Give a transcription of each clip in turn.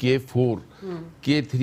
K4 K3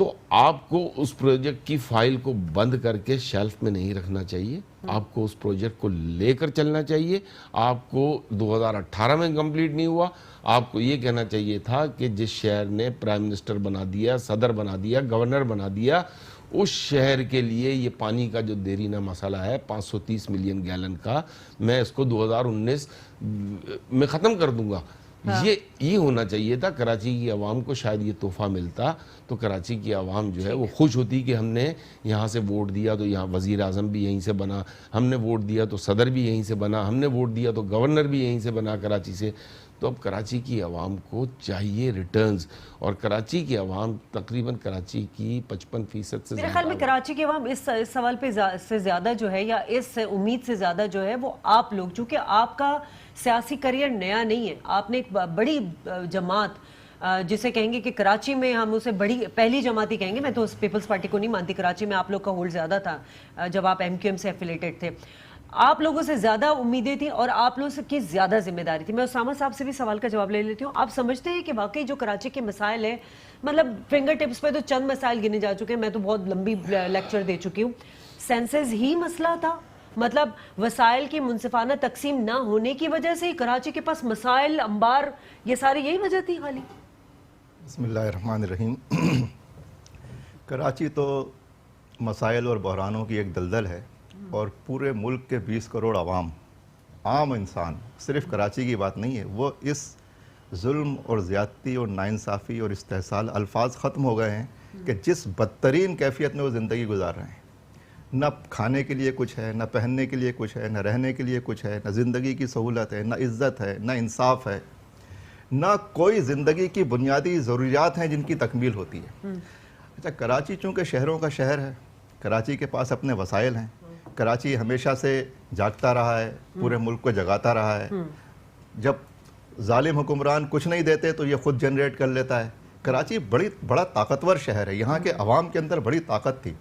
تو آپ کو اس پروجیکٹ کی فائل کو بند کر کے شیلف میں نہیں رکھنا چاہیے، آپ کو اس پروجیکٹ کو لے کر چلنا چاہیے. آپ کو 2018 میں کمپلیٹ نہیں ہوا، آپ کو یہ کہنا چاہیے تھا کہ جس شہر نے پرائم منسٹر بنا دیا، صدر بنا دیا، گورنر بنا دیا، اس شہر کے لیے یہ پانی کا جو دیرینہ مسئلہ ہے 530 ملین گیلن کا، میں اس کو 2019 میں ختم کر دوں گا. یہ ہونا چاہیے تھا. کراچی کی عوام کو شاید یہ تحفہ ملتا تو کراچی کی عوام جو ہے وہ خوش ہوتی کہ ہم نے یہاں سے ووٹ دیا تو یہاں وزیر اعظم بھی یہیں سے بنا، ہم نے ووٹ دیا تو صدر بھی یہیں سے بنا، ہم نے ووٹ دیا تو گورنر بھی یہیں سے بنا کراچی سے. تو اب کراچی کی عوام کو چاہیے ریٹرنز، اور کراچی کی عوام تقریباً کراچی کی 55% سے میرے خیال میں کراچی کی عوام اس سوال پہ سے زیادہ جو ہے، یا اس امید سے زیادہ جو ہے، وہ آپ لوگ، چونکہ آپ کا سیاسی کریئر نیا نہیں ہے، آپ نے ایک بڑی جماعت جسے کہیں گے کہ کراچی میں ہم اسے بڑی پہلی جماعت ہی کہیں گے، میں تو پیپلز پارٹی کو نہیں مانتی، کراچی میں آپ لوگ کا ہولڈ زیادہ تھا جب آپ ایم کیو ایم سے ایفیلیٹڈ تھے. آپ لوگوں سے زیادہ امیدیں تھیں اور آپ لوگوں کی زیادہ ذمہ داری تھی. میں اسامہ صاحب سے بھی سوال کا جواب لے لیتی ہوں. آپ سمجھتے ہیں کہ واقعی جو کراچی کے مسائل ہیں، مطلب فنگر ٹپس پہ تو چند مسائل گنے جا چکے ہیں، میں تو بہت لمبی لیکچر دے چکی ہوں، سینسز ہی مسئلہ تھا؟ مطلب وسائل کی منصفانہ تقسیم نہ ہونے کی وجہ سے کراچی کے پاس مسائل، انبار، یہ ساری یہی وجہ تھی خالی؟ بسم اللہ الرحمن الرحیم. کراچی تو مسائل اور بحرانوں کی ایک دلدل ہے، اور پورے ملک کے 20 کروڑ عام انسان، صرف کراچی کی بات نہیں ہے، وہ اس ظلم اور زیادتی اور ناانصافی اور استحصال، الفاظ ختم ہو گئے ہیں کہ جس بدترین کیفیت میں وہ زندگی گزار رہے ہیں. نہ کھانے کے لیے کچھ ہے، نہ پہننے کے لیے کچھ ہے، نہ رہنے کے لیے کچھ ہے، نہ زندگی کی سہولت ہے، نہ عزت ہے، نہ انصاف ہے، نہ کوئی زندگی کی بنیادی ضروریات ہیں جن کی تکمیل ہوتی ہے. اچھا، کراچی چونکہ شہروں کا شہر ہے، کراچی کے پاس اپنے وسائل ہیں، کراچی ہمیشہ سے جاگتا رہا ہے، پورے ملک کو جگاتا رہا ہے. جب ظالم حکمران کچھ نہیں دیتے تو یہ خود جنریٹ کر لیتا ہے. کراچی بڑا طاقتور شہر ہے، یہاں کے عوام کے اندر بڑی طاقت تھی،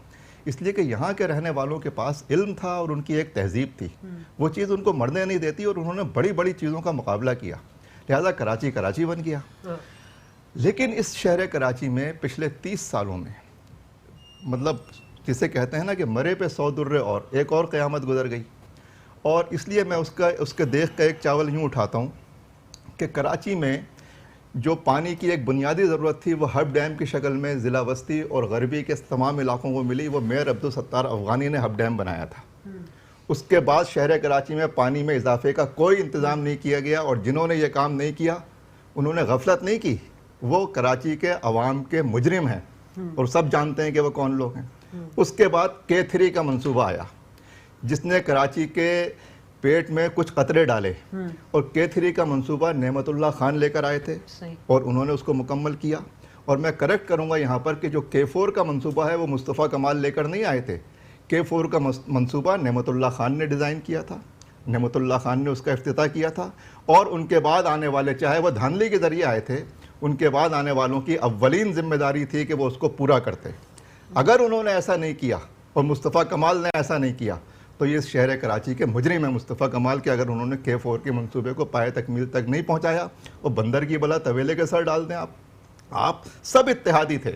اس لیے کہ یہاں کے رہنے والوں کے پاس علم تھا اور ان کی ایک تہذیب تھی، وہ چیز ان کو مرنے نہیں دیتی، اور انہوں نے بڑی بڑی چیزوں کا مقابلہ کیا، لہذا کراچی بن گیا. لیکن اس شہر کراچی میں پچھلے 30 سالوں میں، مطلب جسے کہتے ہیں نا کہ مرے پہ 100 درے اور ایک اور قیامت گزر گئی. اور اس لیے میں اس کے دیکھ کا ایک چاول یوں اٹھاتا ہوں کہ کراچی میں جو پانی کی ایک بنیادی ضرورت تھی وہ ہب ڈیم کی شکل میں ضلع وسطی اور غربی کے تمام علاقوں کو ملی. وہ میئر عبدالستار افغانی نے ہب ڈیم بنایا تھا. اس کے بعد شہر کراچی میں پانی میں اضافے کا کوئی انتظام نہیں کیا گیا، اور جنہوں نے یہ کام نہیں کیا انہوں نے غفلت نہیں کی، وہ کراچی کے عوام کے مجرم ہیں، اور سب جانتے ہیں کہ وہ کون لوگ ہیں. اس کے بعد K3 کا منصوبہ آیا جس نے کراچی کے پیٹ میں کچھ قطرے ڈالے، اور K3 کا منصوبہ نعمت اللہ خان لے کر آئے تھے، اور انہوں نے اس کو مکمل کیا. اور میں کریکٹ کروں گا یہاں پر کہ جو K4 کا منصوبہ ہے وہ مصطفیٰ کمال لے کر نہیں آئے تھے. K4 کا منصوبہ نعمت اللہ خان نے ڈیزائن کیا تھا، نعمت اللہ خان نے اس کا افتتاح کیا تھا، اور ان کے بعد آنے والے، چاہے وہ دھاندلی کے ذریعے آئے تھے، ان کے بعد آنے والوں کی اولین ذمہ داری تھی کہ وہ اس کو پورا کرتے. اگر انہوں نے ایسا نہیں کیا اور مصطفیٰ کمال نے ایسا نہیں کیا تو یہ شہر کراچی کے مجرم ہیں مصطفیٰ کمال کے، اگر انہوں نے K4 کے منصوبے کو پائے تکمیل تک نہیں پہنچایا. اور بندر کی بلا طویلے کے سر ڈال دیں. آپ سب اتحادی تھے،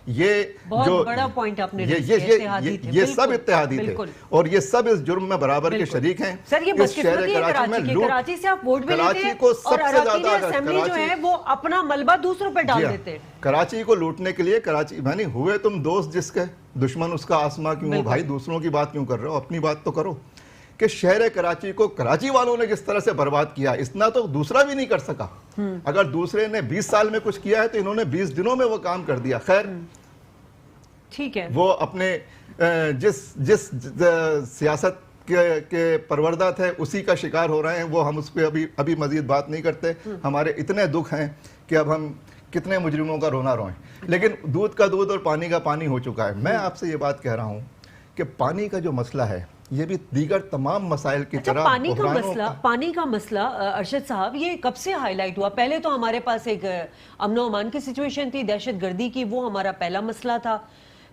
یہ بہت بڑا پوائنٹ آپ نے یہ سب اتحادی تھے، اور یہ سب اس جرم میں برابر کے شریک ہیں. سر یہ بدقسمتی ہے کراچی سے آپ ووٹ بھی لیتے ہیں اور اراکین اسمبلی جو ہے وہ اپنا ملبہ دوسروں پہ ڈال دیتے ہیں. کراچی کو لوٹنے کے لیے کراچی یعنی ہوئے تم دوست جس کے دشمن اس کا آسما کیوں ہو بھائی، دوسروں کی بات کیوں کر رہے ہو، اپنی بات تو کرو. کہ شہر کراچی کو کراچی والوں نے جس طرح سے برباد کیا، اتنا تو دوسرا بھی نہیں کر سکا. اگر دوسرے نے 20 سال میں کچھ کیا ہے تو انہوں نے 20 دنوں میں وہ کام کر دیا. خیر ٹھیک ہے، وہ اپنے جس سیاست کے پروردہ تھے اسی کا شکار ہو رہے ہیں. وہ ہم اس پہ ابھی مزید بات نہیں کرتے. ہمارے اتنے دکھ ہیں کہ اب ہم کتنے مجرموں کا رونا روئیں، لیکن دودھ کا دودھ اور پانی کا پانی ہو چکا ہے. میں آپ سے یہ بات کہہ رہا ہوں کہ پانی کا جو مسئلہ ہے یہ بھی دیگر تمام مسائل کی طرح پانی کا مسئلہ ارشد صاحب یہ کب سے ہائی لائٹ ہوا؟ پہلے تو ہمارے پاس ایک امن و امان کی سچویشن تھی، دہشت گردی کی، وہ ہمارا پہلا مسئلہ تھا.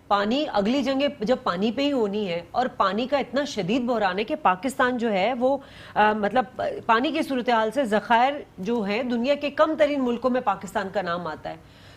پانی، اگلی جنگیں جب پانی پہ ہی ہونی ہے، اور پانی کا اتنا شدید بحران ہے کہ پاکستان جو ہے وہ مطلب پانی کی صورتحال سے ذخائر جو ہیں دنیا کے کم ترین ملکوں میں پاکستان کا نام آتا ہے.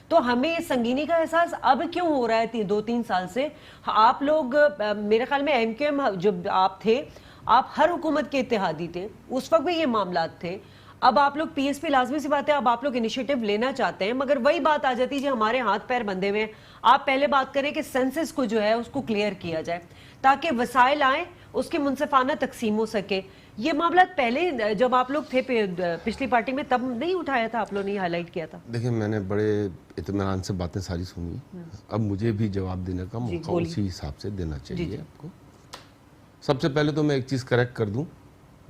تو ہمیں سنگینی کا احساس اب کیوں ہو رہا ہے 2-3 سال سے؟ آپ لوگ میرے خیال میں ایم کیو ایم جب آپ تھے، آپ ہر حکومت کے اتحادی تھے، اس وقت بھی یہ معاملات تھے. اب آپ لوگ پی ایس پی، لازمی سی بات ہے اب آپ لوگ انیشیٹو لینا چاہتے ہیں، مگر وہی بات آ جاتی ہے جو ہمارے ہاتھ پیر بندھے ہوئے ہیں. آپ پہلے بات کریں کہ سینسس کو جو ہے اس کو کلیئر کیا جائے تاکہ وسائل آئیں، اس کی منصفانہ تقسیم ہو سکے. یہ معاملات پہلے جب آپ لوگ تھے پچھلی پارٹی میں تب نہیں اٹھایا تھا، آپ لوگوں نے ہائی لائٹ کیا تھا؟ دیکھیں میں نے بڑے اطمینان سے باتیں ساری سنی، اب مجھے بھی جواب دینے کا موقع اسی حساب سے دینا چاہیے آپ کو. سب سے پہلے تو میں ایک چیز کریکٹ کر دوں،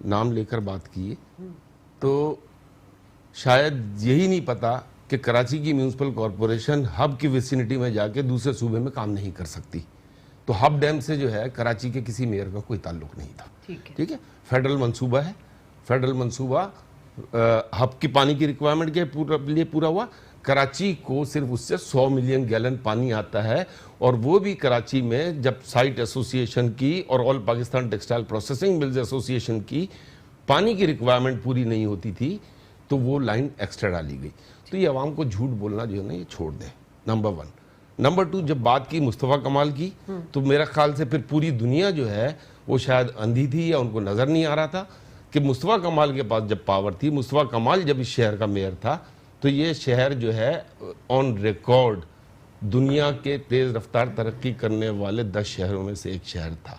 نام لے کر بات کیے تو شاید یہی نہیں پتا کہ کراچی کی میونسپل کارپوریشن ہب کی ویسینٹی میں جا کے دوسرے صوبے میں کام نہیں کر سکتی. تو ہب ڈیم سے جو ہے کراچی کے کسی میئر کا کوئی تعلق نہیں تھا. ٹھیک ہے، فیڈرل منصوبہ ہے، فیڈرل منصوبہ ہب کی پانی کی ریکوائرمنٹ کے لیے پورا ہوا. کراچی کو صرف اس سے 100 ملین گیلن پانی آتا ہے، اور وہ بھی کراچی میں جب سائٹ ایسوسیشن کی اور all Pakistan textile processing mills association کی پانی کی ریکوائرمنٹ پوری نہیں ہوتی تھی تو وہ لائن ایکسٹرا ڈالی گئی. تو یہ عوام کو جھوٹ بولنا جو ہے نا یہ چھوڑ دیں، نمبر 1. نمبر 2، جب بات کی مصطفیٰ کمال کی تو میرا خیال سے پھر پوری دنیا جو ہے وہ شاید اندھی تھی یا ان کو نظر نہیں آ رہا تھا کہ مصطفیٰ کمال کے پاس جب پاور تھی، مصطفیٰ کمال جب اس شہر کا میئر تھا تو یہ شہر جو ہے آن ریکارڈ دنیا کے تیز رفتار ترقی کرنے والے 10 شہروں میں سے ایک شہر تھا.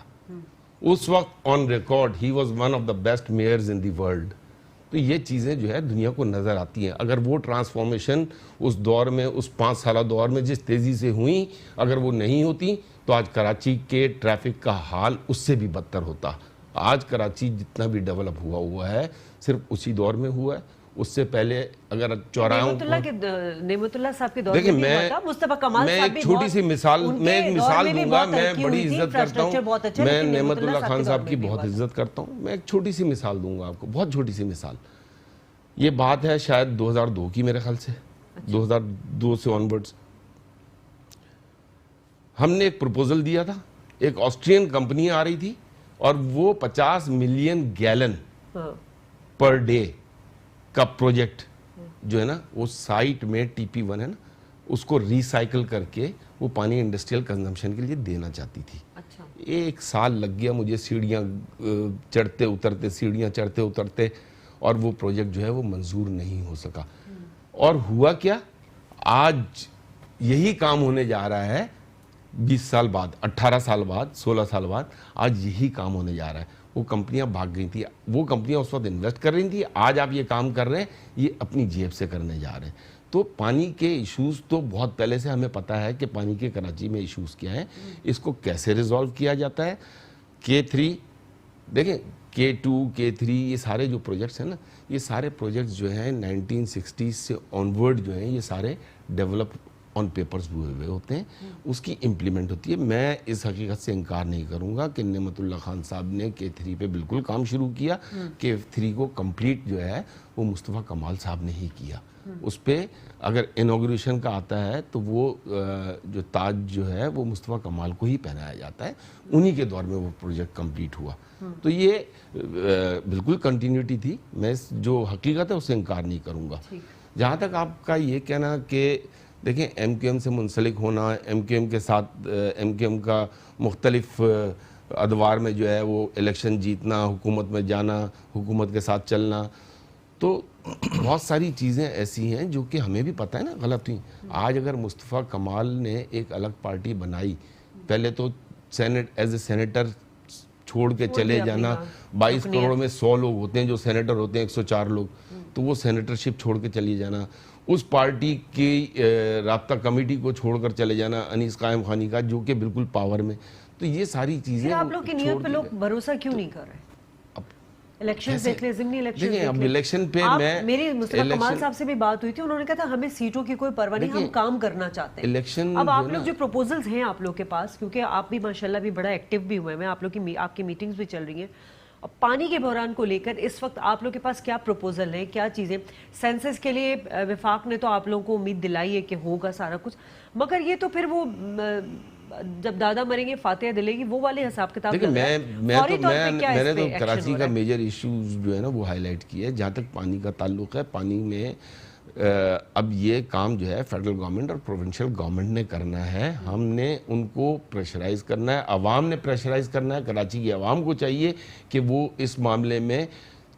اس وقت on record he was one of the best measures in the world. تو یہ چیزیں جو ہے دنیا کو نظر آتی ہیں. اگر وہ ٹرانسفارمیشن اس دور میں، اس 5 سالہ دور میں جس تیزی سے ہوئیں، اگر وہ نہیں ہوتی تو آج کراچی کے ٹریفک کا حال اس سے بھی بدتر ہوتا. آج کراچی جتنا بھی ڈیولپ ہوا ہے صرف اسی دور میں ہوا ہے. اس سے پہلے اگر چوراہوں نعمت اللہ صاحب کے دور میں بھی ہوا تھا، مصطفیٰ کمال صاحب بھی ایک چھوٹی سی مثال دوں گا. میں بڑی عزت کرتا ہوں، میں نعمت اللہ خان صاحب کی بہت عزت کرتا ہوں. میں ایک چھوٹی سی مثال دوں گا آپ کو، بہت چھوٹی سی مثال. یہ بات ہے شاید 2002 کی، میرے خیال سے 2002 سے آنورڈز. ہم نے ایک پروپوزل دیا تھا، ایک آسٹرین کمپنی آ رہی تھی اور وہ 50 ملین گیلن پر ڈے کا پروجیکٹ جو ہے نا وہ سائٹ میں ٹی پی 1 ہے نا اس کو ریسائیکل کر کے وہ پانی انڈسٹریل کنزمپشن کے لیے دینا چاہتی تھی. 1 سال لگ گیا مجھے سیڑھیاں چڑھتے اترتے اور وہ پروجیکٹ جو ہے وہ منظور نہیں ہو سکا. اور ہوا کیا، آج یہی کام ہونے جا رہا ہے 20 سال بعد، 18 سال بعد، 16 سال بعد آج یہی کام ہونے جا رہا ہے. وہ کمپنیاں بھاگ گئی تھی، وہ کمپنیاں اس وقت انویسٹ کر رہی تھی. آج آپ یہ کام کر رہے ہیں، یہ اپنی جیب سے کرنے جا رہے ہیں. تو پانی کے ایشوز تو بہت پہلے سے ہمیں پتہ ہے کہ پانی کے کراچی میں ایشوز کیا ہیں، اس کو کیسے ریزالو کیا جاتا ہے. K3 دیکھیں، K2 K3 یہ سارے جو پروجیکٹس ہیں نا، یہ سارے پروجیکٹس جو ہیں 1960 سے آنورڈ جو ہیں یہ سارے ڈیولپ آن پیپرز ہوئے ہوتے ہیں، اس کی امپلیمنٹ ہوتی ہے. میں اس حقیقت سے انکار نہیں کروں گا کہ نعمت اللہ خان صاحب نے K3 پہ بالکل کام شروع کیا. K3 کو کمپلیٹ جو ہے وہ مصطفیٰ کمال صاحب نے ہی کیا. اس پہ اگر انوگریشن کا آتا ہے تو وہ جو تاج جو ہے وہ مصطفیٰ کمال کو ہی پہنایا جاتا ہے. انہی کے دور میں وہ پروجیکٹ کمپلیٹ ہوا. تو یہ بالکل کنٹینیوٹی تھی. میں جو حقیقت ہے اسے انکار نہیں کروں گا. جہاں تک آپ کا یہ کہنا کہ دیکھیں ایم کیو ایم سے منسلک ہونا، ایم کیو ایم کے ساتھ ایم کیو ایم کا مختلف ادوار میں جو ہے وہ الیکشن جیتنا، حکومت میں جانا، حکومت کے ساتھ چلنا، تو بہت ساری چیزیں ایسی ہیں جو کہ ہمیں بھی پتہ ہے نا غلط ہوئی. آج اگر مصطفیٰ کمال نے ایک الگ پارٹی بنائی، پہلے تو ایز اے سینیٹر چھوڑ کے چلے جانا، 22 کروڑ میں 100 لوگ ہوتے ہیں جو سینیٹر ہوتے ہیں، 104 لوگ، تو وہ سینیٹرشپ چھوڑ کے چلی جانا، اس پارٹی کی رابطہ کمیٹی کو چھوڑ کر چلے جانا انیس قائم خانی کا جو کہ بالکل پاور میں. تو یہ ساری چیزیں آپ لوگ کی نیت پہ لوگ بھروسہ کیوں نہیں کر رہے؟ الیکشن دیکھ لیں، ضمنی الیکشن دیکھیں. اب الیکشن پہ میری مصطفیٰ کمال صاحب سے بھی بات ہوئی تھی، انہوں نے کہا تھا ہمیں سیٹوں کی کوئی پرواہ نہیں، ہم کام کرنا چاہتے ہیں. الیکشن اب آپ لوگ جو پروپوزلز ہیں آپ لوگ کے پاس، کیونکہ آپ بھی ماشاءاللہ بھی بڑا ایکٹیو بھی ہوئے ہیں، آپ لوگ کی آپ کی میٹنگز بھی چل رہی ہیں، پانی کے بحران کو لے کر اس وقت آپ لوگ کے پاس کیا پروپوزل ہیں، کیا چیزیں؟ سینسس کے لیے وفاق نے تو آپ لوگوں کو امید دلائی ہے کہ ہوگا سارا کچھ، مگر یہ تو پھر وہ جب دادا مریں گے فاتحہ دلے گی وہ والے حساب کتاب. میں نے تو کراچی کا میجر ایشوز جو ہے نا وہ ہائی لائٹ کیا ہے. جہاں تک پانی کا تعلق ہے، پانی میں اب یہ کام جو ہے فیڈرل گورنمنٹ اور پروونشل گورنمنٹ نے کرنا ہے. ہم نے ان کو پریشرائز کرنا ہے, عوام نے پریشرائز کرنا ہے. کراچی کی عوام کو چاہیے کہ وہ اس معاملے میں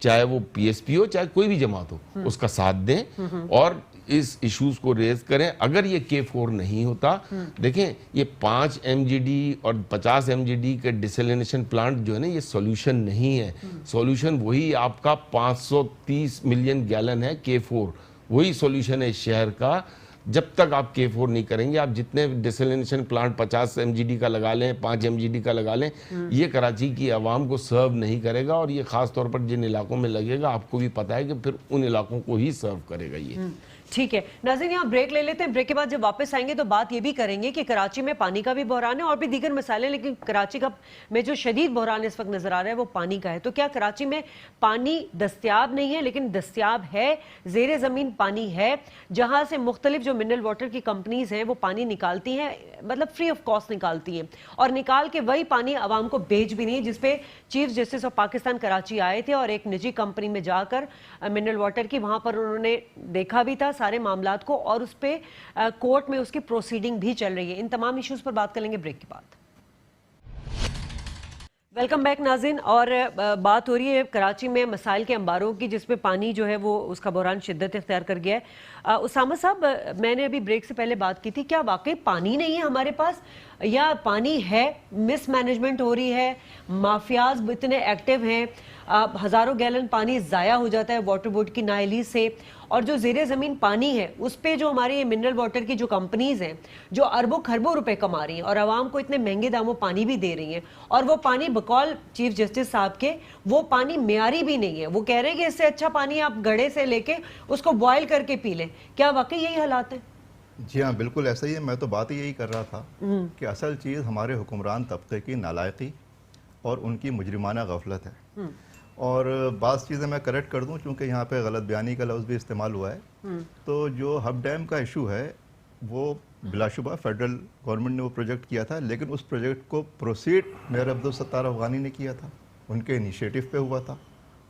چاہے وہ پی ایس پی ہو چاہے کوئی بھی جماعت ہو اس کا ساتھ دیں اور اس ایشوز کو ریز کریں. اگر یہ K4 نہیں ہوتا, دیکھیں یہ 5 MGD اور 50 MGD کے ڈیسلینیشن پلانٹ جو ہے نا, یہ سولوشن نہیں ہے. سولوشن وہی آپ کا 530 ملین گیلن ہے K4, وہی سولوشن ہے اس شہر کا. جب تک آپ K4 نہیں کریں گے, آپ جتنے ڈیسلینیشن پلانٹ 50 MGD کا لگا لیں, 5 MGD کا لگا لیں, یہ کراچی کی عوام کو سرو نہیں کرے گا. اور یہ خاص طور پر جن علاقوں میں لگے گا, آپ کو بھی پتہ ہے کہ پھر ان علاقوں کو ہی سرو کرے گا یہ. ٹھیک ہے ناظرین, یہاں بریک لے لیتے ہیں. بریک کے بعد جب واپس آئیں گے تو بات یہ بھی کریں گے کہ کراچی میں پانی کا بھی بحران ہے اور بھی دیگر مسائل ہیں, لیکن کراچی کا میں جو شدید بحران اس وقت نظر آ رہا ہے وہ پانی کا ہے. تو کیا کراچی میں پانی دستیاب نہیں ہے؟ لیکن دستیاب ہے, زیر زمین پانی ہے, جہاں سے مختلف جو منرل واٹر کی کمپنیز ہیں وہ پانی نکالتی ہیں, مطلب فری آف کاسٹ نکالتی ہیں, اور نکال کے وہی پانی عوام کو بیچ بھی نہیں. جس پہ chief justice of Pakistan Karachi آئے تھے اور ایک نجی کمپنی میں جا کر منرل واٹر کی, وہاں پر انہوں نے دیکھا بھی تھا سارے معاملات کو, اور اس پہ کورٹ میں اس کی پروسیڈنگ بھی چل رہی ہے. ان تمام ایشوز پر بات کر لیں گے بریک کے بعد. ویلکم بیک ناظرین, اور بات ہو رہی ہے کراچی میں مسائل کے انباروں کی, جس میں پانی جو ہے وہ اس کا بحران شدت اختیار کر گیا ہے. اسامہ صاحب, میں نے ابھی بریک سے پہلے بات کی تھی, کیا واقعی پانی نہیں ہے ہمارے پاس یا پانی ہے, مس مینجمنٹ ہو رہی ہے, مافیاز اتنے ایکٹیو ہیں, ہزاروں گیلن پانی ضائع ہو جاتا ہے واٹر بورڈ کی نااہلی سے, اور جو زیر زمین پانی ہے اس پہ جو ہمارے یہ منرل واٹر کی جو کمپنیز ہیں جو اربوں خربوں روپے کما رہی ہیں اور عوام کو اتنے مہنگے داموں پانی بھی دے رہی ہیں, اور وہ پانی بقول چیف جسٹس صاحب کے وہ پانی معیاری بھی نہیں ہے. وہ کہہ رہے ہیں کہ اس سے اچھا پانی آپ گھڑے سے لے کے اس کو بوائل کر کے پی لیں. کیا واقعی یہی حالات ہیں؟ جی ہاں, بالکل ایسا ہی ہے. میں تو بات ہی یہی کر رہا تھا کہ اصل چیز ہمارے حکمران طبقے کی نالائقی اور ان کی مجرمانہ غفلت ہے. اور بعض چیزیں میں کریکٹ کر دوں چونکہ یہاں پہ غلط بیانی کا لفظ بھی استعمال ہوا ہے. تو جو ہب ڈیم کا ایشو ہے وہ بلا شبہ فیڈرل گورنمنٹ نے وہ پروجیکٹ کیا تھا, لیکن اس پروجیکٹ کو پروسیڈ میئر عبدالستار افغانی نے کیا تھا, ان کے انیشیٹو پہ ہوا تھا,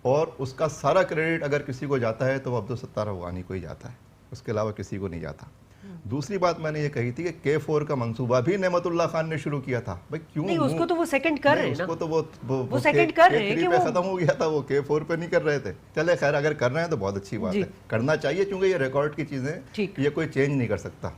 اور اس کا سارا کریڈٹ اگر کسی کو جاتا ہے تو وہ عبدالستار افغانی کو ہی جاتا ہے, اس کے علاوہ کسی کو نہیں جاتا. دوسری بات میں نے یہ کہی تھی کہ K4 کا منصوبہ بھی نعمت اللہ خان نے شروع کیا تھا. بھائی کیوں نہیں, اس کو تو وہ سیکنڈ کر رہے ہیں نا, اس کو تو وہ سیکنڈ کر رہے ہیں کہ وہ ختم ہو گیا تھا, وہ K4 پہ نہیں کر رہے تھے. چلے خیر, اگر کر رہے ہیں تو بہت اچھی بات ہے, کرنا چاہیے کیونکہ یہ ریکارڈ کی چیزیں, یہ کوئی چینج نہیں کر سکتا.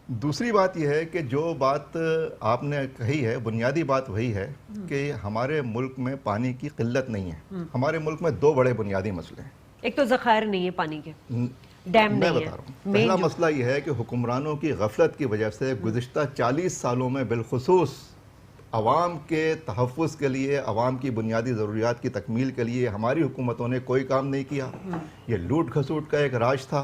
دوسری بات یہ ہے کہ جو بات آپ نے کہی ہے, بنیادی بات وہی ہے کہ ہمارے ملک میں پانی کی قلت نہیں ہے. ہمارے ملک میں دو بڑے بنیادی مسئلے ہیں. ایک تو ذخائر نہیں ہے پانی کے, ڈیم میں نہیں بتا رہا ہے. ہوں, پہلا مسئلہ یہ ہے کہ حکمرانوں کی غفلت کی وجہ سے گزشتہ 40 سالوں میں بالخصوص عوام کے تحفظ کے لیے, عوام کی بنیادی ضروریات کی تکمیل کے لیے ہماری حکومتوں نے کوئی کام نہیں کیا. یہ لوٹ کھسوٹ کا ایک راج تھا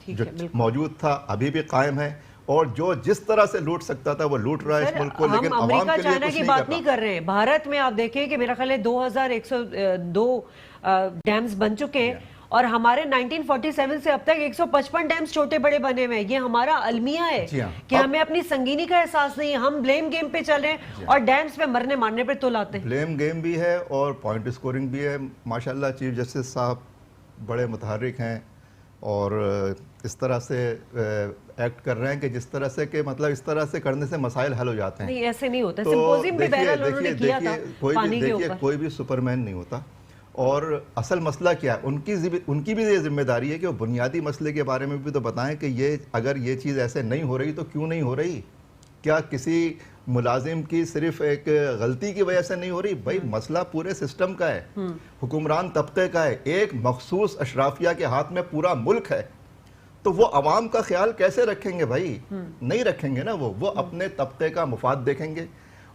جو موجود تھا, ابھی بھی قائم ہے, اور جو جس طرح سے لوٹ سکتا تھا وہ لوٹ رہا ہے اس ملک کو, لیکن عوام کے لیے کچھ نہیں کر رہا. کی بات نہیں کر رہے ہیں. بھارت میں آپ دیکھیں کہ میرا خیال ہے 2102 ڈیمز بن چکے ہیں, اور ہمارے 1947 سے اب تک 155 ڈیمز چھوٹے بڑے بنے ہوئے ہیں. یہ ہمارا المیہ ہے کہ ہمیں اپنی سنگینی کا احساس نہیں ہے, ہم بلیم گیم پہ چل رہے ہیں اور ڈیمز پہ مرنے مارنے پہ تو لاتے ہیں. بلیم گیم بھی ہے اور پوائنٹ اسکورنگ بھی ہے. ماشاءاللہ چیف جسٹس صاحب بڑے متحرک ہیں اور اس طرح سے ایکٹ کر رہے ہیں کہ جس طرح سے کہ مطلب اس طرح سے کرنے سے مسائل حل ہو جاتے ہیں. نہیں ایسے نہیں ہوتا. سمپوزیم بھی بہرحال انہوں نے کیا تھا پانی کے اوپر. کوئی بھی سپرمین نہیں ہوتا, اور اصل مسئلہ کیا ہے, ان کی بھی یہ ذمہ داری ہے کہ وہ بنیادی مسئلے کے بارے میں بھی تو بتائیں کہ یہ اگر یہ چیز ایسے نہیں ہو رہی تو کیوں نہیں ہو رہی. کیا کسی ملازم کی صرف ایک غلطی کی وجہ سے نہیں ہو رہی؟ بھائی مسئلہ پورے سسٹم کا ہے, حکمران طبقے کا ہے, ایک مخصوص اشرافیہ کے ہاتھ میں پورا ملک ہے, تو وہ عوام کا خیال کیسے رکھیں گے؟ بھائی نہیں رکھیں گے نا. وہ اپنے طبقے کا مفاد دیکھیں گے,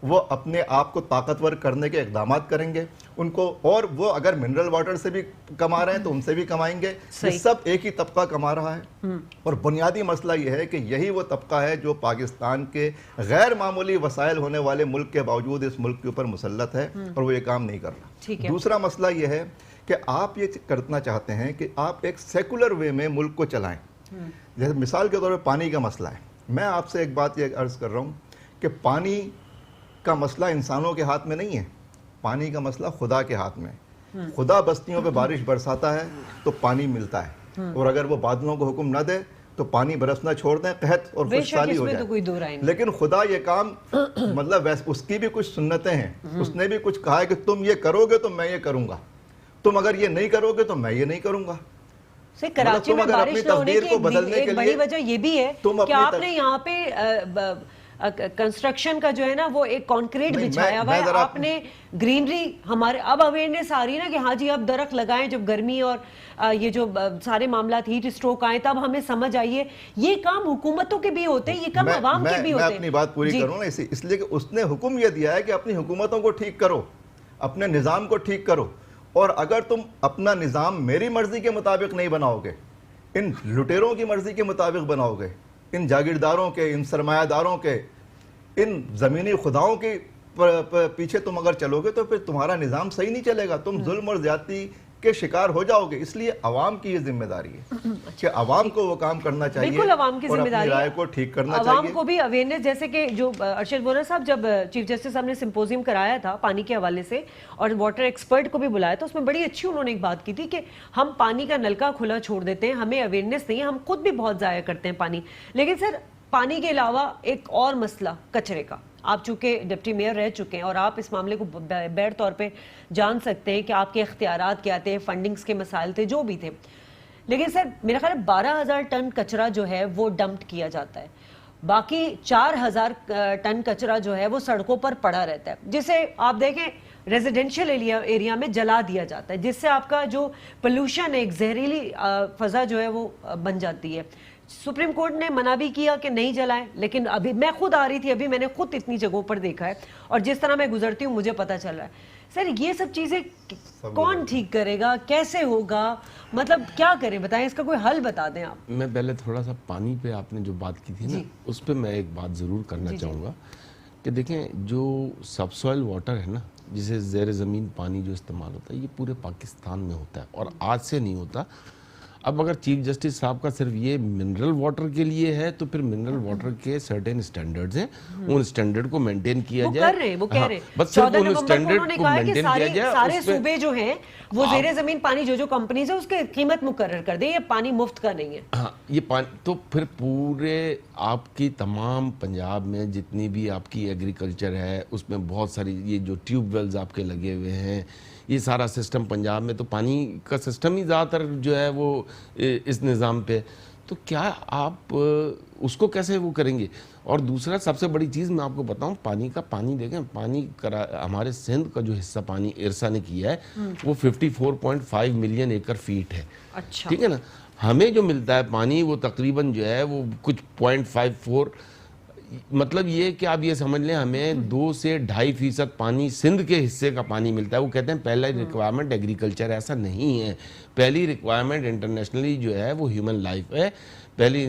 وہ اپنے آپ کو طاقتور کرنے کے اقدامات کریں گے ان کو, اور وہ اگر منرل واٹر سے بھی کما رہے ہیں تو ان سے بھی کمائیں گے. یہ سب ایک ہی طبقہ کما رہا ہے, اور بنیادی مسئلہ یہ ہے کہ یہی وہ طبقہ ہے جو پاکستان کے غیر معمولی وسائل ہونے والے ملک کے باوجود اس ملک کے اوپر مسلط ہے, اور وہ یہ کام نہیں کر رہا. دوسرا مسئلہ یہ ہے کہ آپ یہ کرنا چاہتے ہیں کہ آپ ایک سیکولر وے میں ملک کو چلائیں. جیسے مثال کے طور پہ پانی کا مسئلہ ہے, میں آپ سے ایک بات یہ عرض کر رہا ہوں کہ پانی کا مسئلہ انسانوں کے ہاتھ میں نہیں ہے, پانی کا مسئلہ خدا کے ہاتھ میں. خدا بستیوں پہ بارش برساتا ہے تو پانی ملتا ہے, اور اگر وہ بادلوں کو حکم نہ دے تو پانی برسنا چھوڑ دیں، قحط اور خشکسالی ہو تو کوئی دو رائے جائے. نہیں. لیکن خدا یہ کام مطلب اس کی بھی کچھ سنتیں ہیں، اس نے بھی کچھ کہا ہے کہ تم یہ کرو گے تو میں یہ کروں گا، تم اگر یہ نہیں کرو گے تو میں یہ نہیں کروں گا. کراچی میں بارش نہ ہونے کی ایک بڑی وجہ یہ بھی ہے کہ آپ نے یہاں پہ کنسٹرکشن کا جو ہے نا وہ ایک کانکریٹ بچھایا ہوا ہے، آپ نے گرینری ہمارے اب اویئرنیس آ رہی ہے نا کہ ہاں جی اب درخت لگائیں جب گرمی اور یہ جو سارے معاملات ہیٹ اسٹروک آئیں تب ہمیں سمجھ آئیے یہ کام حکومتوں کے بھی ہوتے ہیں، یہ کام عوام کے بھی ہوتے ہیں. میں اپنی بات پوری کروں نا اس لیے کہ اس نے حکم یہ دیا ہے کہ اپنی حکومتوں کو ٹھیک کرو، اپنے نظام کو ٹھیک کرو، اور اگر تم اپنا نظام میری مرضی کے مطابق نہیں بناؤ گے، ان لٹیروں کی مرضی کے مطابق بناؤ گے، ان جاگیرداروں کے، ان سرمایہ داروں کے، ان زمینی خداؤں کے پیچھے تم اگر چلو گے تو پھر تمہارا نظام صحیح نہیں چلے گا، تم ظلم اور زیادتی کے شکار ہو جاؤ گے. اس لیے عوام کی یہ ذمہ داری ہے کہ عوام کو وہ کام کرنا چاہیے، بالکل عوام کی ذمہ داری ہے، رائے کو ٹھیک کرنا چاہیے. عوام کو بھی اویئرنیس، جیسے کہ جو ارشد بولا صاحب جب چیف جسٹس صاحب نے سمپوزیم کرایا تھا پانی کے حوالے سے اور واٹر ایکسپرٹ کو بھی بلایا تھا، اس میں بڑی اچھی انہوں نے ایک بات کی تھی کہ ہم پانی کا نلکا کھلا چھوڑ دیتے ہیں، ہمیں اویئرنیس نہیں ہے، ہم خود بھی بہت ضائع کرتے ہیں پانی. لیکن سر پانی کے علاوہ ایک اور مسئلہ کچرے کا، آپ چونکہ ڈپٹی میئر رہ چکے ہیں اور آپ اس معاملے کو بیر طور پہ جان سکتے ہیں کہ آپ کے اختیارات کیا تھے، فنڈنگز کے مسائل تھے، جو بھی تھے. لیکن سر میرا خیال ہے 12,000 ٹن کچرا جو ہے وہ ڈمپٹ کیا جاتا ہے، باقی 4,000 ٹن کچرا جو ہے وہ سڑکوں پر پڑا رہتا ہے، جسے آپ دیکھیں ریزیڈینشیل ایریا میں جلا دیا جاتا ہے، جس سے آپ کا جو پولوشن ہے، ایک زہریلی فضا جو ہے وہ بن جاتی ہے. سپریم کورٹ نے منع بھی کیا کہ نہیں جلائیں، لیکن ابھی میں خود آ رہی تھی، ابھی میں نے خود اتنی جگہوں پر دیکھا ہے اور جس طرح میں گزرتی ہوں مجھے پتہ چل رہا ہے. سر یہ سب چیزیں کون ٹھیک کرے گا، کیسے ہوگا، مطلب کیا کریں، بتائیں اس کا کوئی حل بتا دیں آپ. میں پہلے تھوڑا سا پانی پہ آپ نے جو بات کی تھی نا اس پہ میں ایک بات ضرور کرنا چاہوں گا کہ دیکھیں جو سب سوائل واٹر ہے نا، جسے زیر زمین پانی جو استعمال ہوتا ہے، یہ پورے پاکستان میں ہوتا ہے اور آج سے نہیں ہوتا. اب اگر چیف جسٹس صاحب کا صرف یہ منرل واٹر کے لیے ہے تو پھر منرل واٹر کے سرٹن سٹینڈرڈز ہیں، ان سٹینڈرڈ کو مینٹین کیا جائے. وہ کہہ رہے ہیں بس صرف ان سٹینڈرڈ کو مینٹین کیا جائے. سارے صوبے جو ہیں وہ زیر زمین پانی جو کمپنیز ہیں اس کی قیمت مقرر کر دیں، یہ پانی مفت کا نہیں ہے. ہاں یہ پانی تو پھر پورے آپ کی تمام پنجاب میں جتنی بھی آپ کی ایگریکلچر ہے اس میں بہت ساری یہ جو ٹیوب ویلز آپ کے لگے ہوئے ہیں، یہ سارا سسٹم پنجاب میں تو پانی کا سسٹم ہی زیادہ تر جو ہے وہ اس نظام پہ، تو کیا آپ اس کو کیسے وہ کریں گے؟ اور دوسرا سب سے بڑی چیز میں آپ کو بتاؤں، پانی دیکھیں، پانی ہمارے سندھ کا جو حصہ پانی ارسا نے کیا ہے وہ 54.5 ملین ایکڑ فیٹ ہے. ٹھیک ہے نا، ہمیں جو ملتا ہے پانی وہ تقریباً جو ہے وہ کچھ 0.54، مطلب یہ کہ آپ یہ سمجھ لیں ہمیں 2 سے 2.5% پانی سندھ کے حصے کا پانی ملتا ہے. وہ کہتے ہیں پہلا ریکوائرمنٹ ایگریکلچر، ایسا نہیں ہے. پہلی ریکوائرمنٹ انٹرنیشنلی جو ہے وہ ہیومن لائف ہے، پہلی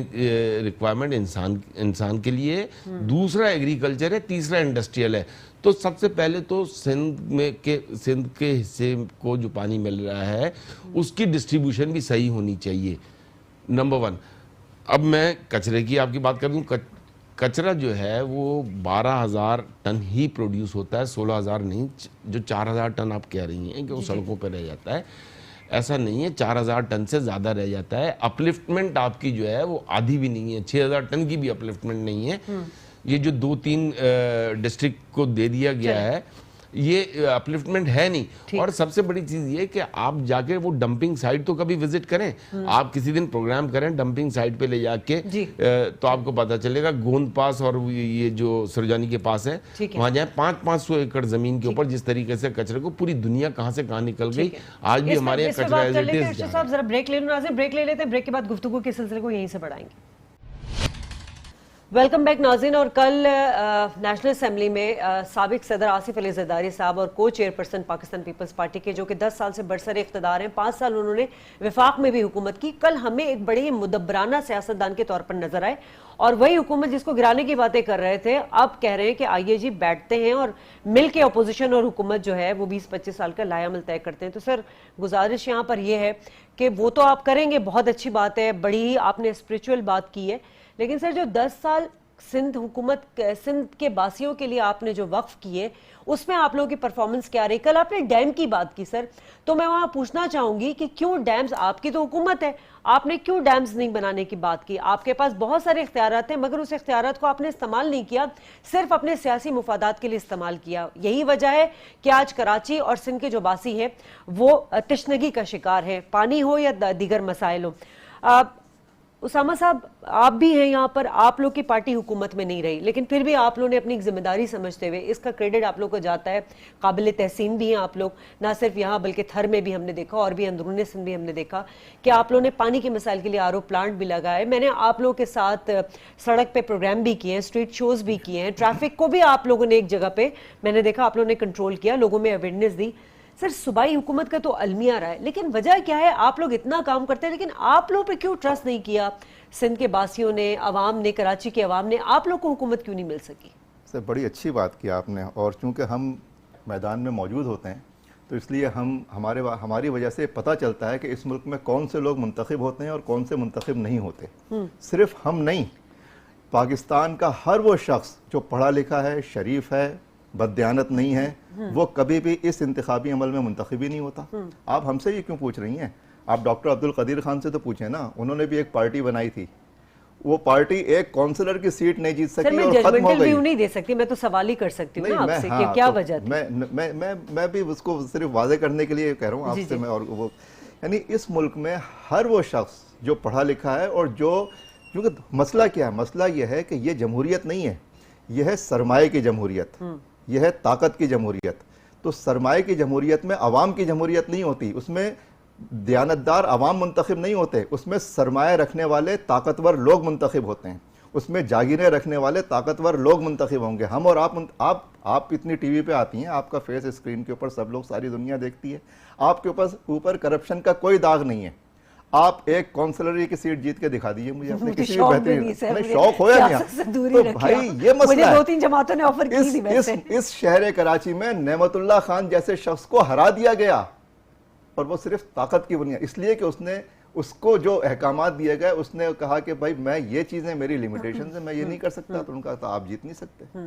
ریکوائرمنٹ انسان کے لیے، دوسرا ایگریکلچر ہے، تیسرا انڈسٹریل ہے. تو سب سے پہلے تو سندھ کے حصے کو جو پانی مل رہا ہے اس کی ڈسٹریبیوشن بھی صحیح ہونی چاہیے، نمبر 1. اب میں کچرے کی آپ کی بات کر دوں، کچرا جو ہے وہ 12,000 ٹن ہی پروڈیوس ہوتا ہے، 16,000 نہیں. جو 4,000 ٹن آپ کہہ رہی ہیں کہ وہ سڑکوں پہ رہ جاتا ہے، ایسا نہیں ہے، 4,000 ٹن سے زیادہ رہ جاتا ہے. اپلفٹمنٹ آپ کی جو ہے وہ آدھی بھی نہیں ہے، 6,000 ٹن کی بھی اپلفٹمنٹ نہیں ہے. یہ جو 2-3 ڈسٹرکٹ کو دے دیا گیا ہے یہ اپلفٹمنٹ ہے نہیں. اور سب سے بڑی چیز یہ کہ آپ جا کے وہ ڈمپنگ سائٹ تو کبھی وزٹ کریں، آپ کسی دن پروگرام کریں ڈمپنگ سائٹ پہ لے جا کے، تو آپ کو پتا چلے گا گوند پاس اور یہ جو سرجانی کے پاس ہے وہاں جائیں، 500 ایکڑ زمین کے اوپر جس طریقے سے کچرے کو پوری دنیا کہاں سے کہاں نکل گئی. آج بھی ہمارے یہاں کچرا ایز اٹ از. صاحب ذرا بریک لے لوں، بریک لے لیتے ہیں، بریک کے بعد گفتگو کے سلسلے کو یہیں سے بڑھائیں گے. ویلکم بیک ناظرین. اور کل نیشنل اسمبلی میں سابق صدر آصف علی زرداری صاحب اور کو چیئرپرسن پاکستان پیپلز پارٹی کے جو کہ 10 سال سے برسر اقتدار ہیں، 5 سال انہوں نے وفاق میں بھی حکومت کی، کل ہمیں ایک بڑے ہی مدبرانہ سیاستدان کے طور پر نظر آئے. اور وہی حکومت جس کو گرانے کی باتیں کر رہے تھے اب کہہ رہے ہیں کہ آئیے جی بیٹھتے ہیں اور مل کے اپوزیشن اور حکومت جو ہے وہ 20-25 سال کا لائحہ عمل طے کرتے ہیں. تو سر گزارش یہاں پر یہ ہے کہ وہ تو آپ کریں گے، بہت اچھی بات ہے، بڑی ہی آپ نے اسپریچول بات کی ہے، لیکن سر جو 10 سال سندھ حکومت سندھ کے باسیوں کے لیے آپ نے جو وقف کیے اس میں آپ لوگوں کی پرفارمنس کیا رہی؟ کل آپ نے ڈیم کی بات کی سر، تو میں وہاں پوچھنا چاہوں گی کہ کیوں ڈیمز، آپ کی تو حکومت ہے، آپ نے کیوں ڈیمز نہیں بنانے کی بات کی؟ آپ کے پاس بہت سارے اختیارات ہیں مگر اس اختیارات کو آپ نے استعمال نہیں کیا، صرف اپنے سیاسی مفادات کے لیے استعمال کیا. یہی وجہ ہے کہ آج کراچی اور سندھ کے جو باسی ہیں وہ تشنگی کا شکار ہیں، پانی ہو یا دیگر مسائل ہو. اسامہ صاحب آپ بھی ہیں یہاں پر، آپ لوگ کی پارٹی حکومت میں نہیں رہی لیکن پھر بھی آپ لوگوں نے اپنی ایک ذمہ داری سمجھتے ہوئے، اس کا کریڈٹ آپ لوگ کو جاتا ہے، قابل تحسین بھی ہیں آپ لوگ، نہ صرف یہاں بلکہ تھر میں بھی ہم نے دیکھا اور بھی اندرون سندھ بھی ہم نے دیکھا کہ آپ لوگوں نے پانی کے مسائل کے لیے آر او پلانٹ بھی لگائے. میں نے آپ لوگوں کے ساتھ سڑک پہ پروگرام بھی کیے ہیں، اسٹریٹ شوز بھی کیے ہیں، ٹریفک کو بھی آپ لوگوں نے ایک جگہ پہ میں نے دیکھا آپ لوگوں نے کنٹرول کیا، لوگوں میں اویئرنیس دی. سر صوبائی حکومت کا تو المیہ رہا ہے لیکن وجہ کیا ہے؟ آپ لوگ اتنا کام کرتے ہیں لیکن آپ لوگ پہ کیوں ٹرسٹ نہیں کیا سندھ کے باسیوں نے، عوام نے، کراچی کے عوام نے؟ آپ لوگ کو حکومت کیوں نہیں مل سکی؟ سر بڑی اچھی بات کی آپ نے، اور چونکہ ہم میدان میں موجود ہوتے ہیں تو اس لیے ہماری وجہ سے پتہ چلتا ہے کہ اس ملک میں کون سے لوگ منتخب ہوتے ہیں اور کون سے منتخب نہیں ہوتے. صرف ہم نہیں، پاکستان کا ہر وہ شخص جو پڑھا لکھا ہے، شریف ہے، بددیانت نہیں ہے، وہ کبھی بھی اس انتخابی عمل میں منتخب ہی نہیں ہوتا. آپ ہم سے یہ کیوں پوچھ رہی ہیں؟ آپ ڈاکٹر عبدالقدیر خان سے تو پوچھیں نا، انہوں نے بھی ایک پارٹی بنائی تھی، وہ پارٹی ایک کونسلر کی سیٹ نہیں جیت سکی اور ختم ہو گئی. ویو نہیں دے سکتی، میں تو سوال ہی کر سکتی ہوں نا آپ سے کہ کیا وجہ تھی. میں بھی اس کو صرف واضح کرنے کے لیے کہہ رہا ہوں آپ سے. میں اور وہ یعنی اس ملک میں ہر وہ شخص جو پڑھا لکھا ہے اور کیونکہ مسئلہ کیا ہے؟ مسئلہ یہ ہے کہ یہ جمہوریت نہیں ہے، یہ ہے سرمایہ کی جمہوریت، یہ ہے طاقت کی جمہوریت. تو سرمایہ کی جمہوریت میں عوام کی جمہوریت نہیں ہوتی، اس میں دیانتدار عوام منتخب نہیں ہوتے، اس میں سرمایہ رکھنے والے طاقتور لوگ منتخب ہوتے ہیں، اس میں جاگیریں رکھنے والے طاقتور لوگ منتخب ہوں گے. ہم اور آپ اتنی ٹی وی پہ آتی ہیں، آپ کا فیس اسکرین کے اوپر سب لوگ، ساری دنیا دیکھتی ہے، آپ کے اوپر کرپشن کا کوئی داغ نہیں ہے. آپ ایک کونسلری کی سیٹ جیت کے دکھا دیجئے مجھے اپنے کسی بھی بہترین، شوق ہو یا نہیں. تو بھائی یہ مسئلہ ہے، 2-3 جماعتوں نے آفر کی تھی ویسے. اس شہر کراچی میں نعمت اللہ خان جیسے شخص کو ہرا دیا گیا اور وہ صرف طاقت کی بنیاد، اس لیے کہ اس کو جو احکامات دیے گئے، اس نے کہا کہ بھائی میں یہ چیزیں میری لیمیٹیشنز ہیں، میں یہ نہیں کر سکتا. تو ان کا آپ جیت نہیں سکتے.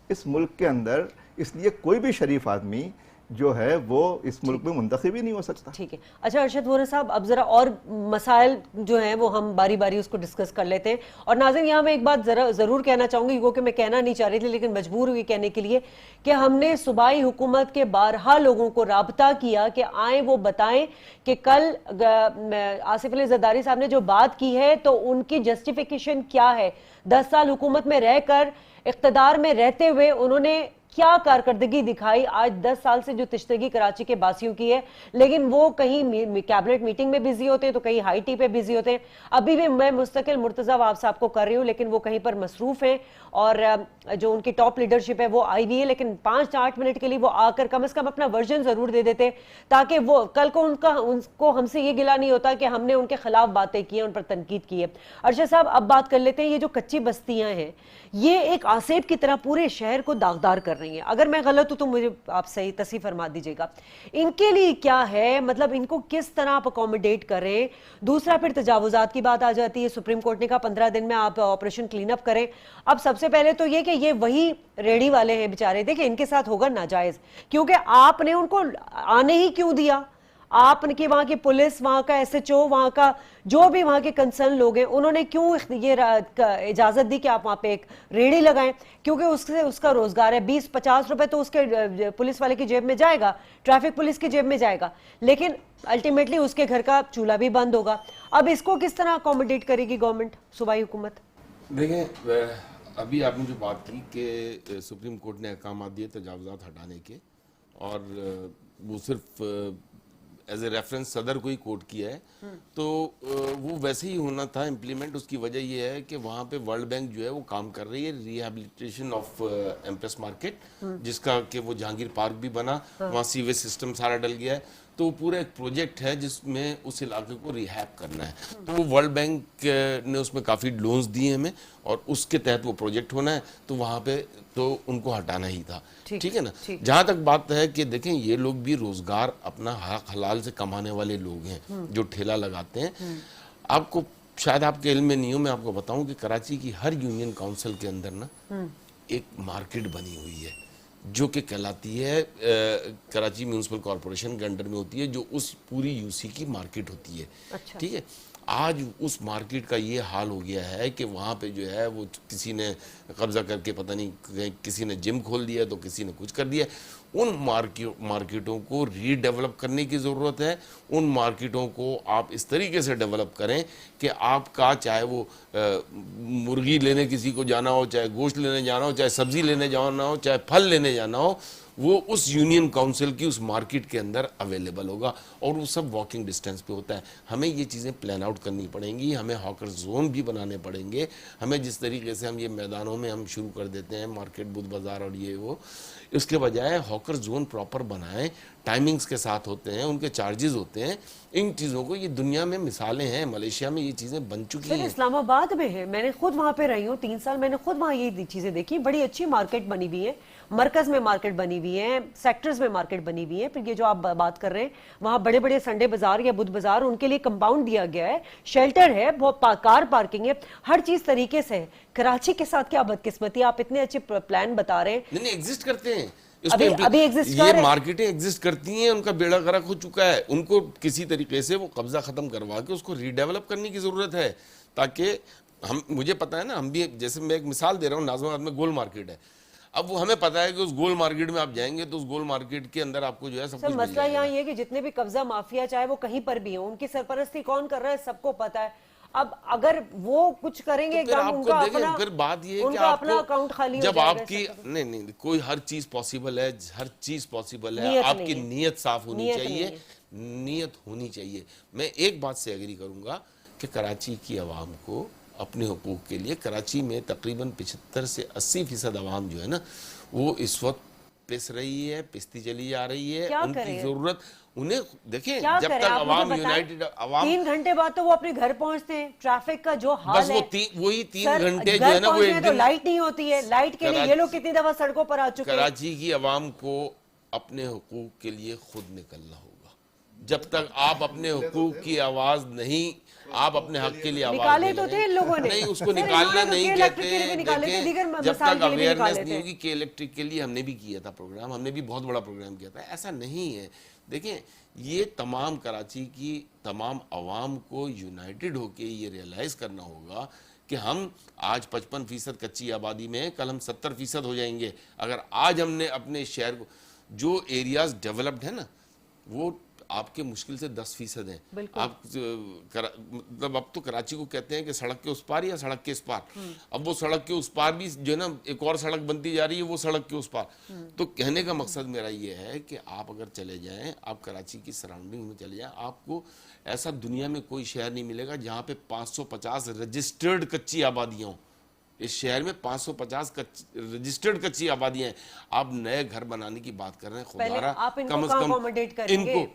اس ملک کے اندر اس لیے کوئی بھی شریف آدمی جو ہے وہ اس ملک میں منتخب ہی نہیں ہو سکتا. ٹھیک ہے. اچھا ارشد وارث صاحب، اب ذرا اور مسائل جو ہیں وہ ہم باری باری اس کو ڈسکس کر لیتے ہیں. اور ناظرین یہاں میں ایک بات ضرور کہنا چاہوں گی، کیونکہ میں کہنا نہیں چاہ رہی تھی لیکن مجبور ہوئی کہنے کے لیے، کہ ہم نے صوبائی حکومت کے بارہا لوگوں کو رابطہ کیا کہ آئیں وہ بتائیں کہ کل آصف علی زرداری صاحب نے جو بات کی ہے تو ان کی جسٹیفیکیشن کیا ہے. 10 سال حکومت میں رہ کر، اقتدار میں رہتے ہوئے انہوں نے کیا کارکردگی دکھائی. آج 10 سال سے جو تشنگی کراچی کے باسیوں کی ہے، لیکن وہ کہیں کیبنٹ میٹنگ میں بزی ہوتے ہیں تو کہیں ہائی ٹی پہ بزی ہوتے ہیں. ابھی بھی میں مستقل مرتضی واب صاحب کو کر رہی ہوں لیکن وہ کہیں پر مصروف ہیں، اور جو ان کی ٹاپ لیڈرشپ ہے وہ آئی ہوئی ہے، لیکن 5-8 منٹ کے لیے وہ آ کر کم از کم اپنا ورژن ضرور دے دیتے تاکہ وہ کل کو ان کو ہم سے یہ گلا نہیں ہوتا کہ ہم نے ان کے خلاف باتیں کی ہیں، ان پر تنقید کی ہے. ارشد صاحب اب بات کر لیتے ہیں، یہ جو کچی بستیاں ہیں یہ ایک آسیب کی طرح پورے شہر کو داغدار کر رہی ہیں. اگر میں غلط ہوں تو مجھے آپ صحیح تصحیح فرما دیجیے گا. ان کے لیے کیا ہے، مطلب ان کو کس طرح آپ اکوموڈیٹ کریں؟ دوسرا پھر تجاوزات کی بات آ جاتی ہے. سپریم کورٹ نے کہا 15 دن میں آپ آپریشن کلین اپ کریں. اب سب سے پہلے تو یہ کہ یہ وہی ریڑھی والے ہیں بیچارے، دیکھیں ان کے ساتھ ہوگا ناجائز، کیونکہ آپ نے ان کو آنے ہی کیوں دیا؟ آپ کی وہاں کی پولیس، وہاں کا ایس ایچ او، وہاں کا جو بھی وہاں کے کنسرن لوگ ہیں، انہوں نے کیوں یہ اجازت دی کہ آپ وہاں پہ ایک ریڑھی لگائیں؟ کیونکہ اس سے اس کا روزگار ہے. 20-50 روپے تو اس کے پولیس والے کی جیب میں جائے گا، ٹریفک پولیس کی جیب میں جائے گا، لیکن الٹیمیٹلی اس کے گھر کا چولہا بھی بند ہوگا. اب اس کو کس طرح اکوموڈیٹ کرے گی گورنمنٹ، صوبائی حکومت؟ دیکھیں، ابھی آپ نے جو بات کی کہ سپریم کورٹ نے احکامات دیے تجاوزات ہٹانے کے، اور وہ صرف ایز اے ریفرنس صدر کو ہی کوٹ کیا ہے، تو وہ ویسے ہی ہونا تھا امپلیمنٹ. اس کی وجہ یہ ہے کہ وہاں پہ ورلڈ بینک جو ہے وہ کام کر رہی ہے ریہیبلیٹیشن آف ایمپریس مارکیٹ، جس کا کہ وہ جہانگیر پارک بھی بنا، وہاں سیویج سسٹم سارا ڈل گیا ہے. تو پورا ایک پروجیکٹ ہے جس میں اس علاقے کو ریہیب کرنا ہے. تو وہ ورلڈ بینک نے اس میں کافی لونز دیے ہمیں، اور اس کے تحت وہ پروجیکٹ ہونا ہے. تو وہاں پہ تو ان کو ہٹانا ہی تھا. ٹھیک ہے نا. جہاں تک بات ہے کہ دیکھیں یہ لوگ بھی روزگار اپنا حق حلال سے کمانے والے لوگ ہیں جو ٹھیلا لگاتے ہیں. آپ کو شاید آپ کے علم میں نہیں ہو، میں آپ کو بتاؤں کہ کراچی کی ہر یونین کاؤنسل کے اندر نا ایک مارکیٹ بنی ہوئی ہے جو کہ کہلاتی ہے کراچی میونسپل کارپوریشن کے انڈر میں ہوتی ہے، جو اس پوری یو سی کی مارکیٹ ہوتی ہے. اچھا. ٹھیک ہے. آج اس مارکیٹ کا یہ حال ہو گیا ہے کہ وہاں پہ جو ہے وہ کسی نے قبضہ کر کے پتہ نہیں کسی نے جم کھول دیا تو کسی نے کچھ کر دیا. ان مارکیٹوں کو ری ڈیولپ کرنے کی ضرورت ہے. ان مارکیٹوں کو آپ اس طریقے سے ڈیولپ کریں کہ آپ کا چاہے وہ مرغی لینے کسی کو جانا ہو، چاہے گوشت لینے جانا ہو، چاہے سبزی لینے جانا ہو، چاہے پھل لینے جانا ہو، وہ اس یونین کاؤنسل کی اس مارکیٹ کے اندر اویلیبل ہوگا اور وہ سب واکنگ ڈسٹینس پہ ہوتا ہے. ہمیں یہ چیزیں پلان آؤٹ کرنی پڑیں گی. ہمیں ہاکر زون بھی بنانے پڑیں گے. ہمیں جس طریقے سے ہم یہ میدانوں میں ہم شروع کر دیتے ہیں مارکیٹ بدھ بازار اور یہ وہ، اس کے بجائے ہاکر زون پراپر بنائیں. ٹائمنگز کے ساتھ ہوتے ہیں، ان کے چارجز ہوتے ہیں. ان چیزوں کو یہ دنیا میں مثالیں ہیں، ملیشیا میں یہ چیزیں بن چکی ہیں. اسلام آباد میں ہے، میں نے خود وہاں پہ رہی ہوں 3 سال، میں نے خود وہاں یہ چیزیں دیکھی. بڑی اچھی مارکیٹ بنی ہوئی ہے، مرکز میں مارکیٹ بنی ہوئی ہے، سیکٹرز میں مارکیٹ بنی ہوئی ہے. پھر یہ جو آپ بات کر رہے ہیں وہاں بڑے بڑے سنڈے بازار یا بدھ بازار، ان کے لیے کمپاؤنڈ دیا گیا ہے، شیلٹر ہے، کار پارکنگ ہے، ہر چیز طریقے سے ہے. کراچی کے ساتھ کیا بدقسمتی، آپ اتنے اچھے پلان بتا رہے ہیں. نہیں ایگزسٹ کرتے ہیں، یہ مارکیٹیں ایگزسٹ کرتی ہیں. ان کا بیڑا غرق ہو چکا ہے. ان کو کسی طریقے سے وہ قبضہ ختم کروا کے اس کو ری ڈیولپ کرنے کی ضرورت ہے، تاکہ مجھے پتا ہے نا، ہم بھی جیسے میں ایک مثال دے رہا ہوں، ناظم آباد میں گول مارکیٹ ہے. اب وہ ہمیں پتا ہے کہ اس گول مارکیٹ میں آپ جائیں گے تو اس گول مارکیٹ کے اندر آپ کو جو ہے سب کچھ مسئلہ یہاں یہ کہ جتنے بھی قبضہ مافیا چاہے وہ کہیں پر بھی ہوں، ان کی سرپرستی کون کر رہا ہے سب کو پتا ہے. اب اگر وہ کچھ کریں گے پھر بات یہ ہے کہ آپ کو جب آپ کی نہیں کوئی ہر چیز پاسبل ہے، ہر چیز پاسبل ہے. آپ کی نیت صاف ہونی چاہیے، نیت ہونی چاہیے. میں ایک بات سے ایگری کروں گا کہ کراچی کی عوام کو اپنے حقوق کے لیے، کراچی میں تقریباً 75 سے 80% عوام جو ہے نا وہ اس وقت پس رہی ہے، پستی چلی جا رہی ہے. ان کی ضرورت انہیں دیکھیں، جب تک عوام یونائٹڈ، عوام 3 گھنٹے بعد تو وہ اپنے گھر پہنچتے ہیں. ٹریفک کا جو حال ہے، بس وہی 3 گھنٹے جو ہے نا وہ ایک دن لائٹ نہیں ہوتی ہے. لائٹ کے لیے یہ لوگ کتنی دفعہ سڑکوں پر آ چکے ہیں. کراچی کی عوام کو اپنے حقوق کے لیے خود نکلنا ہوگا. جب تک آپ اپنے حقوق کی آواز نہیں، آپ اپنے حق کے لیے آواز نکالے تو تھے ان لوگوں نے، نہیں اس کو نکالنا نہیں کہتے. جب تک اویئرنیس نہیں ہوگی کہ الیکٹرک کے لیے ہم نے بھی کیا تھا پروگرام، ہم نے بھی بہت بڑا پروگرام کیا تھا. ایسا نہیں ہے. دیکھیں یہ تمام کراچی کی تمام عوام کو یونائٹڈ ہو کے یہ ریئلائز کرنا ہوگا کہ ہم آج 55% کچی آبادی میں ہیں، کل ہم 70% ہو جائیں گے. اگر آج ہم نے اپنے شہر کو، جو ایریاز ڈیولپڈ ہیں نا وہ آپ کے مشکل سے 10% ہیں. آپ مطلب اب تو کراچی کو کہتے ہیں کہ سڑک کے اس پار یا سڑک کے اس پار. اب وہ سڑک کے اس پار بھی جو ہے نا ایک اور سڑک بنتی جا رہی ہے، وہ سڑک کے اس پار. تو کہنے کا مقصد میرا یہ ہے کہ آپ اگر چلے جائیں، آپ کراچی کی سراؤنڈنگ میں چلے جائیں، آپ کو ایسا دنیا میں کوئی شہر نہیں ملے گا جہاں پہ 550 رجسٹرڈ کچی آبادیاں ہوں. اس شہر میں 550 رجسٹرڈ کچی آبادیاں ہیں. آپ نئے گھر بنانے کی بات کر رہے ہیں، خدا رہا کم از کم ان کو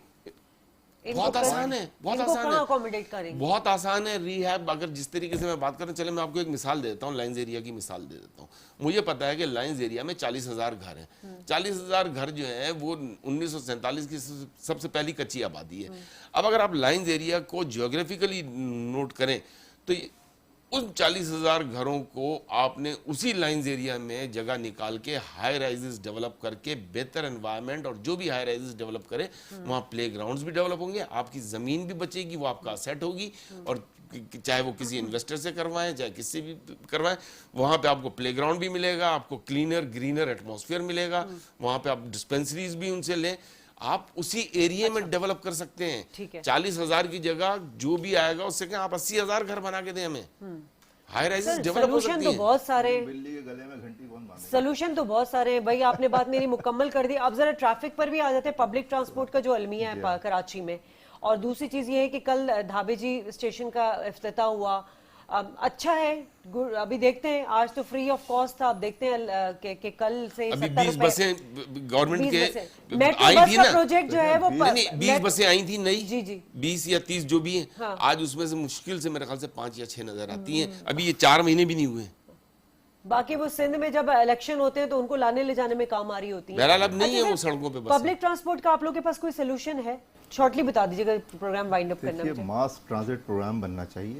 بہت آسان ہے، بہت آسان ہے، بہت آسان ہے. ری ہیب اگر جس طریقے سے میں بات کر رہا ہوں، چلے میں آپ کو ایک مثال دے دیتا ہوں، لائنز ایریا کی مثال دے دیتا ہوں. مجھے پتا ہے کہ لائنز ایریا میں 40,000 گھر ہیں. 40,000 گھر جو ہیں وہ 1947 کی سب سے پہلی کچی آبادی ہے. اب اگر آپ لائنز ایریا کو جیوگرافیکلی نوٹ کریں تو ان 40,000 گھروں کو آپ نے اسی لائنز ایریا میں جگہ نکال کے ہائی رائزز ڈیولپ کر کے بہتر انوائرمنٹ، اور جو بھی ہائی رائزز ڈیولپ کرے وہاں پلے گراؤنڈز بھی ڈیولپ ہوں گے، آپ کی زمین بھی بچے گی، وہ آپ کا سیٹ ہوگی. اور چاہے وہ کسی انویسٹر سے کروائیں، چاہے کسی سے بھی کروائیں، وہاں پہ آپ کو پلے گراؤنڈ بھی ملے گا، آپ کو کلینر گرینر ایٹماسفیئر ملے گا. وہاں پہ آپ ڈسپینسریز بھی ان سے لیں. آپ اسی ایریے میں ڈیولپ کر سکتے ہیں. 40,000 کی جگہ جو بھی آئے گا اس سے کہ آپ 80,000 گھر بنا کے دیں ہمیں. ہائی رائزز ڈیولپ ہو سکتی ہیں. سلوشن تو بہت سارے ہیں بھائی. آپ نے بات میری مکمل کر دی. اب ذرا ٹریفک پر بھی آ جاتے ہیں. پبلک ٹرانسپورٹ کا جو المیہ ہے کراچی میں، اور دوسری چیز یہ ہے کہ کل دھابے جی اسٹیشن کا افتتاح ہوا. اچھا ہے، ابھی دیکھتے ہیں. آج تو فری آف کاسٹ تھا، اب دیکھتے ہیں کہ کل سے 20 بسیں گورنمنٹ کے میٹرو بس کا پروجیکٹ جو ہے وہ 20 بسیں آئی تھیں نئی، جی جی 20 یا 30 جو بھی ہیں. آج اس میں سے مشکل سے میرے خیال سے 5 یا 6 نظر آتی ہیں. ابھی یہ 4 مہینے بھی نہیں ہوئے. باقی وہ سندھ میں جب الیکشن ہوتے ہیں تو ان کو لانے لے جانے میں کام آ رہی ہوتی ہیں. بہرحال اب نہیں ہے وہ سڑکوں پہ. پبلک ٹرانسپورٹ کا آپ لوگوں کے پاس کوئی سولوشن ہے؟ شارٹلی بتا دیجیے گا، پروگرام وائنڈ اپ کرنا ہے. ماس ٹرانزٹ پروگرام بننا چاہیے